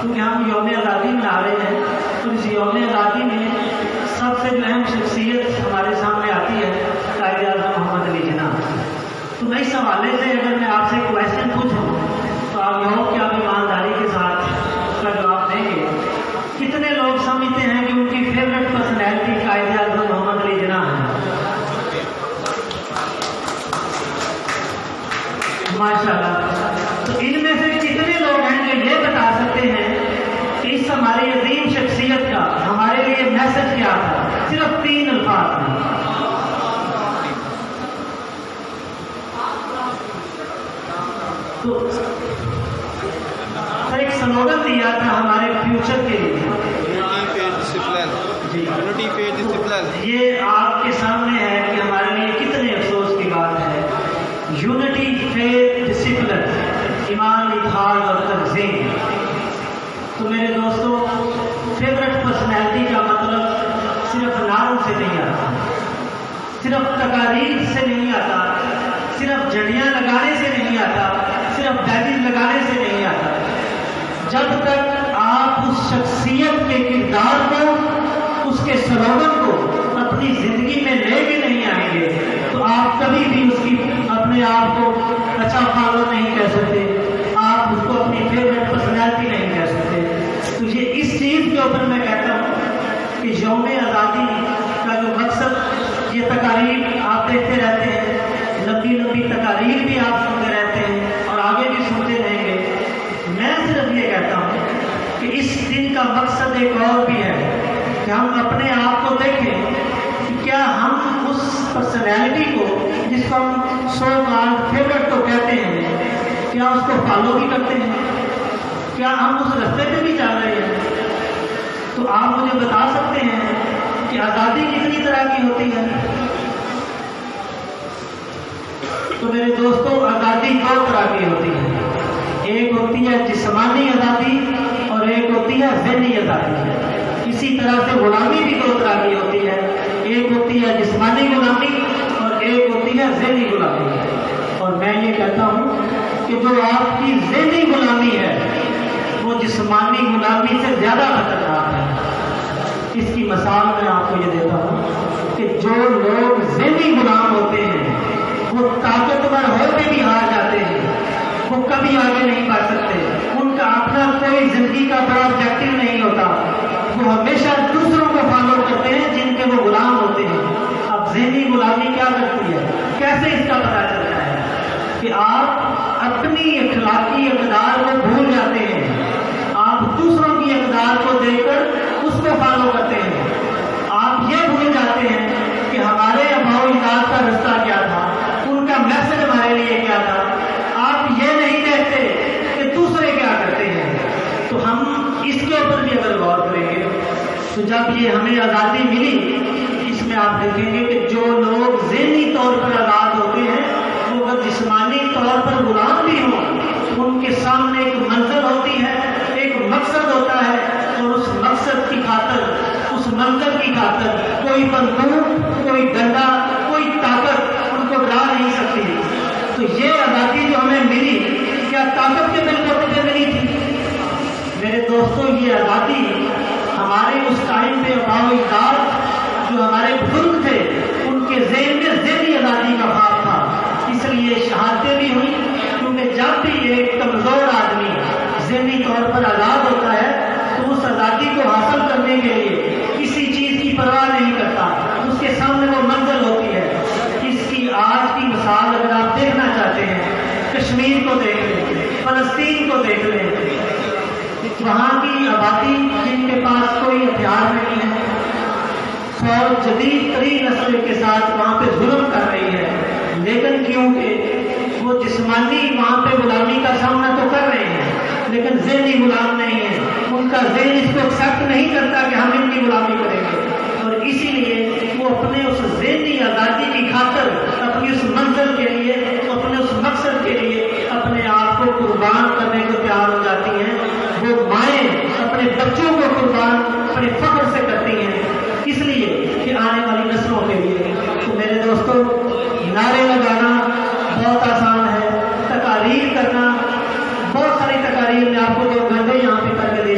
کیونکہ ہم یوم آزادی منا رہے ہیں، تو اس یوم آزادی میں سب سے جو اہم شخصیت ہمارے سامنے آتی ہے قائد اعظم محمد علی جناح۔ تو میں اس حوالے سے اگر میں آپ سے کویشچن پوچھوں تو آپ یہ ہو کہ آپ ایمانداری کے ساتھ اس کا جواب دیں گے۔ کتنے لوگ سمجھتے ہیں کہ ان کی فیوریٹ پرسنالٹی قائد اعظم محمد علی جناح ہے؟ ماشاءاللہ۔ تو ان میں سے کتنے لوگ ہیں جو یہ بتا سکتے ہیں کہ اس ہماری عظیم شخصیت کا ہمارے لیے میسج کیا تھا؟ صرف 3 الفاظ میں۔ تو ایک سلوگن دیا تھا ہمارے فیوچر کے لیے، یہ آپ کے سامنے ہے کہ ہمارے لیے کتنے افسوس کی بات ہے۔ یونٹی، فیتھ، ڈسپلن، ایمان، اتحاد اور تنظیم۔ تو میرے دوستو، فیوریٹ پرسنالٹی کا مطلب صرف نعروں سے نہیں آتا، صرف تقاریر سے نہیں آتا، صرف جھنڈیاں لگانے سے نہیں آتا، صرف بیجز لگانے سے نہیں آتا۔ جب تک آپ اس شخصیت کے کردار کو، اس کے سلوگن کو اپنی زندگی میں لے کے نہیں آئیں گے تو آپ کبھی بھی اس کی اپنے آپ کو اچھا فالو نہیں کہہ سکتے، آپ اس کو اپنی فیوریٹ پرسنالٹی نہیں کہہ سکتے۔ تو یہ اس چیز کے اوپر میں کہتا ہوں کہ یوم آزادی کا جو مقصد، یہ تقاریر آپ دیکھتے رہتے ہیں، لمبی لمبی تقاریر بھی آپ سنتے رہتے ہیں اور آگے بھی سنتے رہیں گے۔ میں صرف یہ کہتا ہوں کہ اس دن کا مقصد ایک اور بھی ہے کہ ہم اپنے آپ کو دیکھیں کہ کیا ہم اس پرسنالٹی کو جس کو ہم سو کالڈ فیوریٹ تو کہتے ہیں، کیا اس کو فالو بھی کرتے ہیں؟ کیا ہم اس راستے پہ بھی چل رہے ہیں؟ تو آپ مجھے بتا سکتے ہیں کہ آزادی کتنی طرح کی ہوتی ہے؟ تو میرے دوستوں، آزادی 2 طرح کی ہوتی ہے، ایک ہوتی ہے جسمانی آزادی اور ایک ہوتی ہے ذہنی آزادی۔ اسی طرح سے غلامی بھی 2 طرح کی ہوتی ہے، ایک ہوتی ہے جسمانی غلامی اور ایک ہوتی ہے ذہنی غلامی۔ اور میں یہ کہتا ہوں کہ جو آپ کی ذہنی غلامی ہے وہ جسمانی غلامی سے زیادہ خطرناک ہے۔ اس کی مثال میں آپ کو یہ دیتا ہوں کہ جو لوگ ذہنی غلام ہوتے ہیں وہ طاقتور ہوتے بھی ہار جاتے ہیں، وہ کبھی آگے نہیں بڑھ سکتے، ان کا اپنا کوئی زندگی کا بڑا آبجیکٹو نہیں ہوتا، وہ ہمیشہ دوسروں کو فالو کرتے ہیں جن کے وہ غلام ہوتے ہیں۔ اب ذہنی غلامی کیا کرتی ہے؟ کیسے اس کا پتہ چلتا ہے؟ کہ آپ اپنی اخلاقی اقدار کو بھول جاتے ہیں، آپ دوسروں کی اقدار کو دیکھ کر اس کو فالو کرتے ہیں، آپ یہ بھول جاتے ہیں کہ ہمارے آباء و اجداد کا رستہ کیا تھا، ان کا میسج ہمارے لیے کیا تھا، آپ یہ نہیں دیکھتے کہ دوسرے کیا کرتے ہیں۔ تو ہم اس کے اوپر بھی اگر غور کریں گے تو جب یہ ہمیں آزادی ملی، اس میں آپ دیکھیں گے کہ جو لوگ ذہنی طور پر آزاد ہوتے ہیں وہ اگر جسمانی طور پر غلام بھی ہوں، ان کے سامنے ایک منزل ہوتی ہے، ایک مقصد ہوتا ہے، اور اس مقصد کی خاطر، اس منزل کی خاطر کوئی بندوق، کوئی ڈنڈا، کوئی طاقت ان کو ڈرا نہیں سکتی۔ تو یہ آزادی جو ہمیں ملی، کیا طاقت کے بل پہ ملی تھی؟ میرے دوستوں، یہ آزادی ہمارے اس ٹائم پہ آباء و اجداد جو ہمارے بزرگ تھے ان کے ذہن میں ذہنی آزادی کا خواب تھا، اس لیے شہادتیں بھی ہوئی، کیونکہ جب بھی ایک کمزور آدمی ذہنی طور پر آزاد ہوتا ہے تو اس آزادی کو حاصل کرنے کے لیے کسی چیز کی پرواہ نہیں کرتا، اس کے سامنے وہ منزل ہوتی ہے۔ اس کی آج کی مثال اگر آپ دیکھنا چاہتے ہیں، کشمیر کو دیکھ لیں، فلسطین کو دیکھ لیں، وہاں کی آبادی جن کے پاس کوئی ہتھیار نہیں ہے، فوج جدید ترین اسلحے کے ساتھ وہاں پہ ظلم کر رہی ہے، لیکن کیونکہ وہ جسمانی وہاں پہ غلامی کا سامنا تو کر رہے ہیں لیکن ذہنی غلام نہیں ہے، ان کا ذہن اس کو ایکسیپٹ نہیں کرتا کہ ہم ان کی غلامی کریں گے، اور اسی لیے وہ اپنے اس ذہنی آزادی کی خاطر، اپنی اس منزل کے لیے، اپنے اس مقصد کے لیے اپنے آپ کو قربان کرنے کو تیار ہو جاتی ہیں۔ وہ مائیں اپنے بچوں کو قربان اپنے فخر سے کرتی ہیں، اس لیے کہ آنے والی نسلوں کے لیے۔ تو میرے دوستوں، نعرے لگانا بہت آسان ہے، تقاریر کرنا، بہت ساری تقاریر میں آپ کو 2 گھنٹے یہاں پہ کر کے دے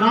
9